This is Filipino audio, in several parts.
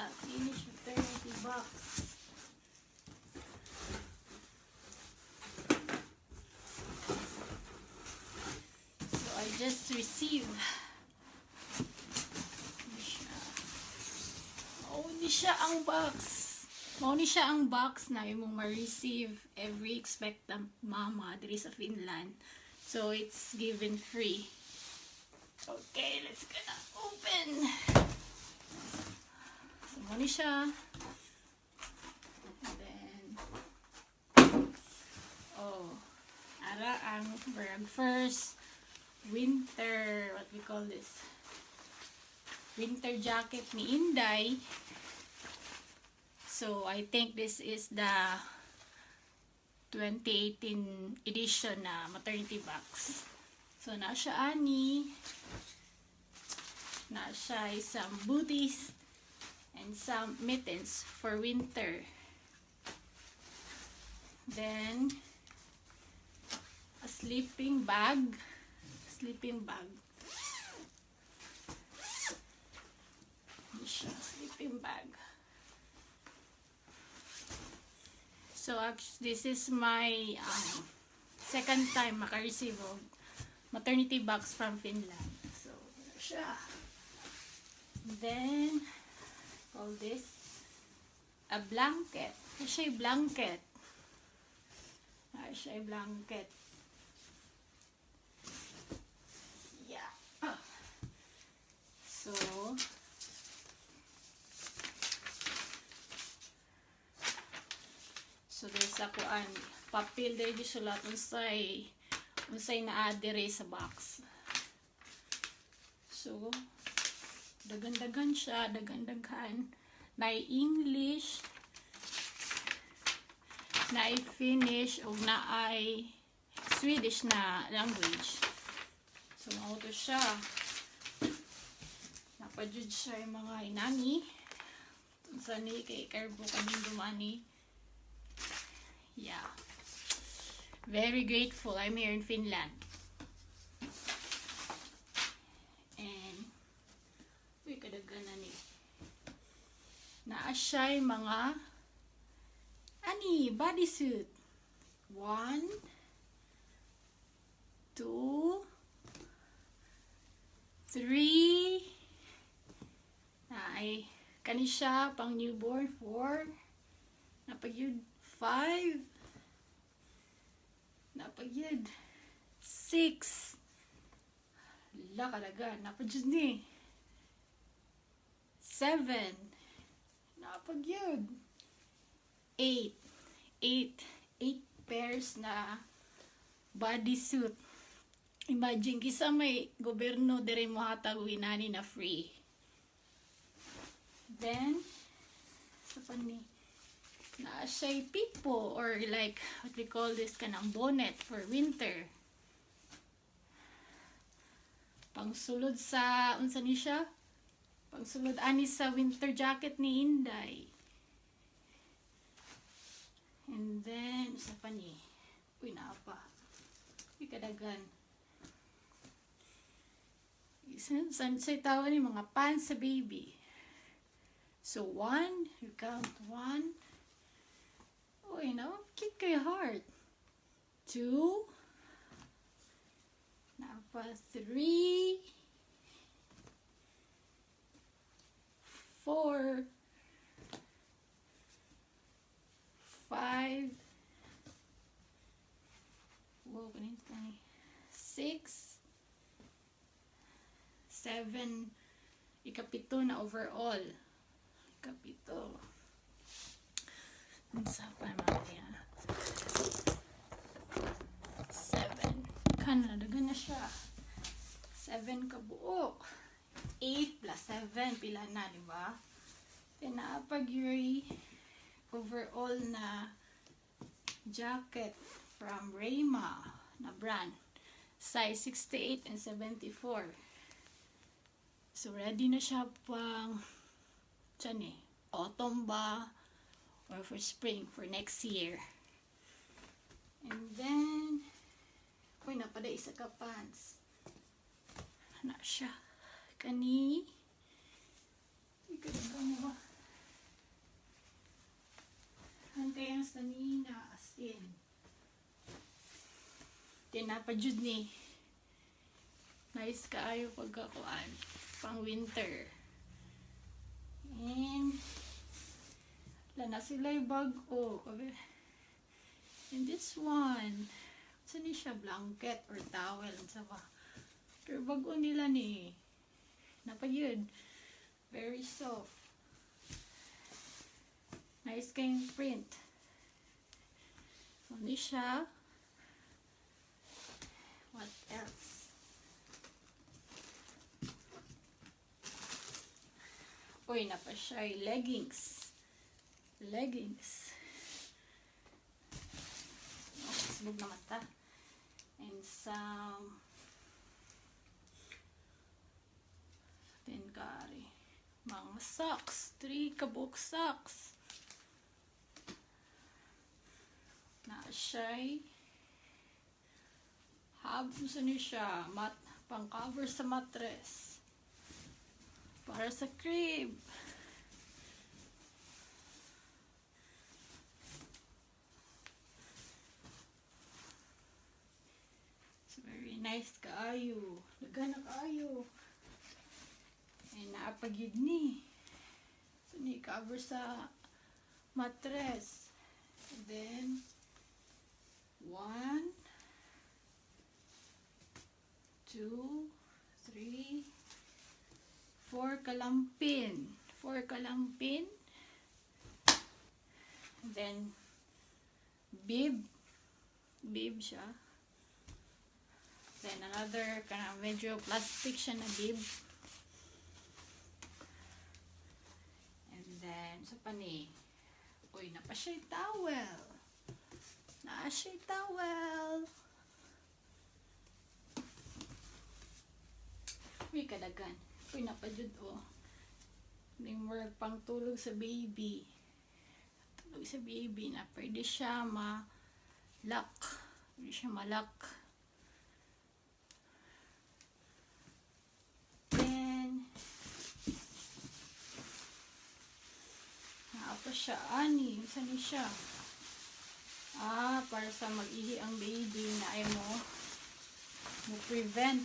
sa Finnish Maternity Box. So I just received. Mauni siya ang box. Mauni siya ang box na imong ma-receive every expectant mama diri sa Finland. So it's given free. Okay, let's gonna open. So mauni siya. And then ara ang first winter, what we call this? Winter jacket ni Inday. So I think this is the 2018 edition na maternity box. So na siya ani, na siya some booties and some mittens for winter. Then a sleeping bag. Sleeping bag. Sleeping bag. So this is my second time maka-receive of maternity box from Finland. So siya. Then all this a blanket. Siya blanket. Siya blanket. Yeah. So there's ako an papel diri gisulat unsay naa-diri sa box. So dagan-dagan siya, dagan-dagan. Naay English, naay Finnish ug naay Swedish na language. So mao to siya. Napadjud siya yung mga inani. Unsa ni kay karbo kaning dumani. Yeah, very grateful. I'm here in Finland, and we kadaghan na ni naa siya mga ani bodysuit. 1, 2, 3. Naay kani siya pang newborn 4. Napagyud 5. Napagyud 6. La kalaga. Napagyud ni 7. Napagyud 8. 8 pairs na bodysuit. Imagine kisa may gobyerno diri mo hatag inani na free. Then sa pani na siya pipo or like what we call this kanang bonnet for winter. Pangsulod sa unsa ni siya? Pangsulod ani sa winter jacket ni Inday. And then sa pani. Uy naa pa. Ikadagan. Isan say tawag ni mga pants sa baby. So 1, you count 1. Oh, you know, kick your heart. 2. Now, 3. 4. 5. Whoa, 6. 7. Ikapito na overall. Ikapito. Sa pa mamaya 7 kana dagan na siya 7 ka buok 8 plus 7 pila na diba then naapag yuri overall na jacket from Rayma na brand size 68 and 74 so ready na siya pang tiyan autumn ba or for spring, for next year. And then, uy, napada isa ka pants. Na siya. Kani. Ikadagan mo ba? Hantay ang sanina, as in. Tinapadyod ni. Nice kaayo pagkakuan. Pang winter. And, wala na sila yung bago. And this one, saan siya? Blanket or towel. Sa ba? Pero bago nila ni. Napadyod. Very soft. Nice kayong print. So, ni siya. What else? Uy, napa siya. Leggings. Leggings. Sibog na mata. And some tenkari. Mga socks. 3 kabuk socks. Na siya'y habos na siya. Pang cover sa mattress. Para sa crib. It's very nice kaayo. Laga na kaayo. Ay naapagid ni. So ni cover sa mattress. And then 1, 2, 3, 4 kalampin. 4 kalampin. And then bib. Bib siya. Then another kind of medyo plastic siya na bib. And then sa pani. Uy, napa siya towel. Naa siya towel. Uy, kadagan. Uy, napadyod oh. May more pang tulog sa baby. Tulog sa baby na pwede siya ma-lock. Pwede siya ma-lock. Then, naapa siya. Ani, saan siya? Para sa mag-ihi ang baby na ay mo prevent.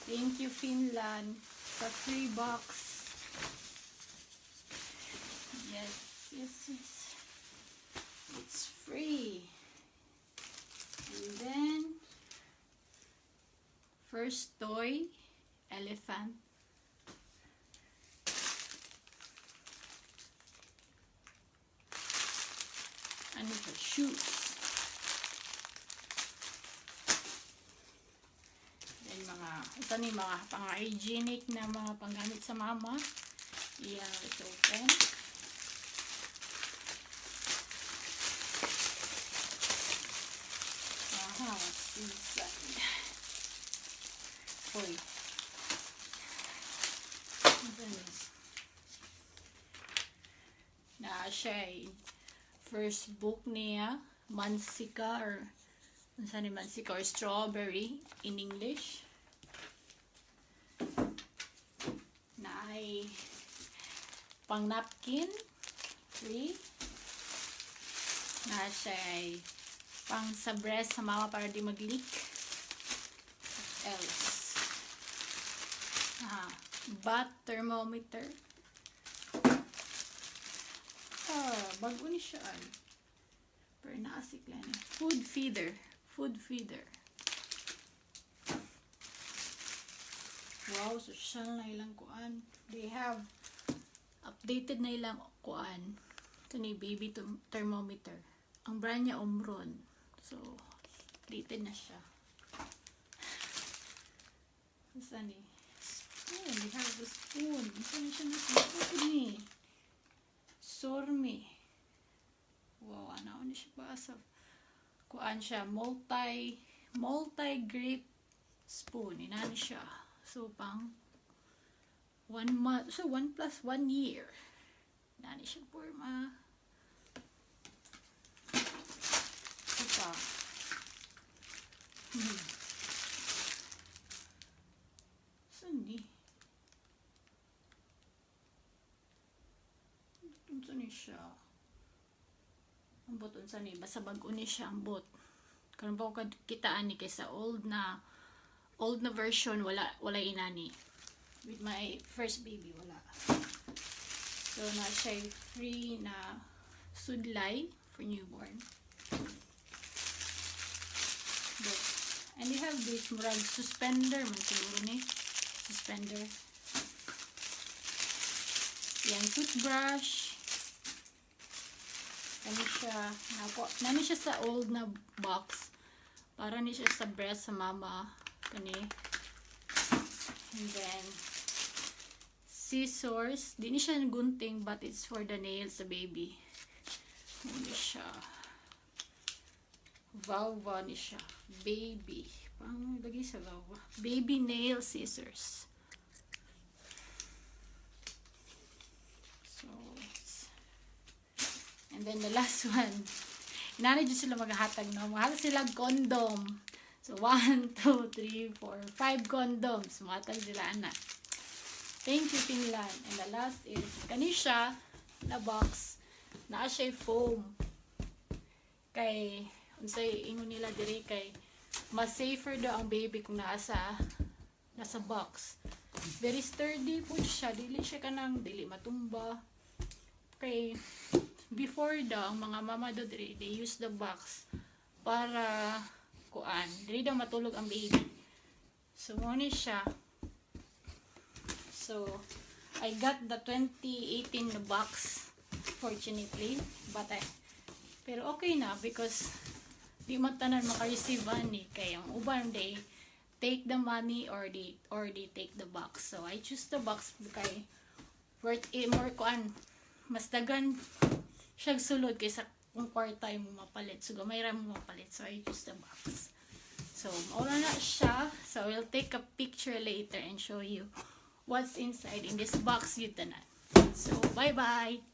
Thank you, Finland, sa free box. Yes, yes, yes. It's free. And then, first toy, elephant. Ano siya? Shoes. Ito ni mga pang-hygienic na mga panggamit sa mama. Yeah, let's open. Aha, what's inside? Uy. Na siya first book niya, Mansika or saan ni Mansika or Strawberry in English. Ay pang napkin 3 na siya ay pang sa breast sa mama para di mag-leak. What else? Bath thermometer. Bago ni siya ay pero naasik lang eh. Food feeder. Wow, social na ilang kuan. They have updated na ilang kuan. Ito ni baby thermometer. Ang brand niya Omron. So, updated na siya. Saan ni? Spoon. They have a spoon. Saan siya na spoon ni? Sormi. Wow, ano siya ba? Kuan siya. Multi-grape spoon. Inano siya. So, pang 1 month. So, 1 plus 1 year. Nani siya forma. Ito. Saan ni? Saan ni siya? Ambot unsa ni basta bag-o ni siya ambot. Karon pa ko kitaan ni kaysa old na version wala inani. With my first baby wala. So na siya free na sudlay for newborn. But, and you have this murag suspender man siguro ni suspender. Yan toothbrush. Nani siya sa old na box. Para ni siya sa breast sa mama kani. And then scissors. Di ni siya gunting but it's for the nails sa baby. Ano siya? Vulva ni siya. Baby. Pang lagi sa vulva. Baby nail scissors. So, and then the last one. Inanay dyan sila maghahatag, no? Mahal sila condom. So, 1, 2, 3, 4, 5 condoms. Matag sila, anak. Thank you, Finland. And the last is, kanisha na box. Naa siya foam. Kay, unsay ingon nila diri kay, mas safer daw ang baby kung nasa box. Very sturdy po siya. Dili siya kanang, dili matumba. Kay, before daw, ang mga mama daw diri, they use the box para kuan. Dili daw matulog ang baby. So, muna siya. So, I got the 2018 box, fortunately. Pero okay na because di matanan maka-receive ani. Kaya ang uban, they take the money or they take the box. So, I choose the box kay worth it more kuan. Mas dagan siya sulod kaysa kung kwarta mo mapalit. So, gamay ra mo mapalit. So, I use the box. So, maula na siya. So, we'll take a picture later and show you what's inside in this box yun tanan. So, bye-bye!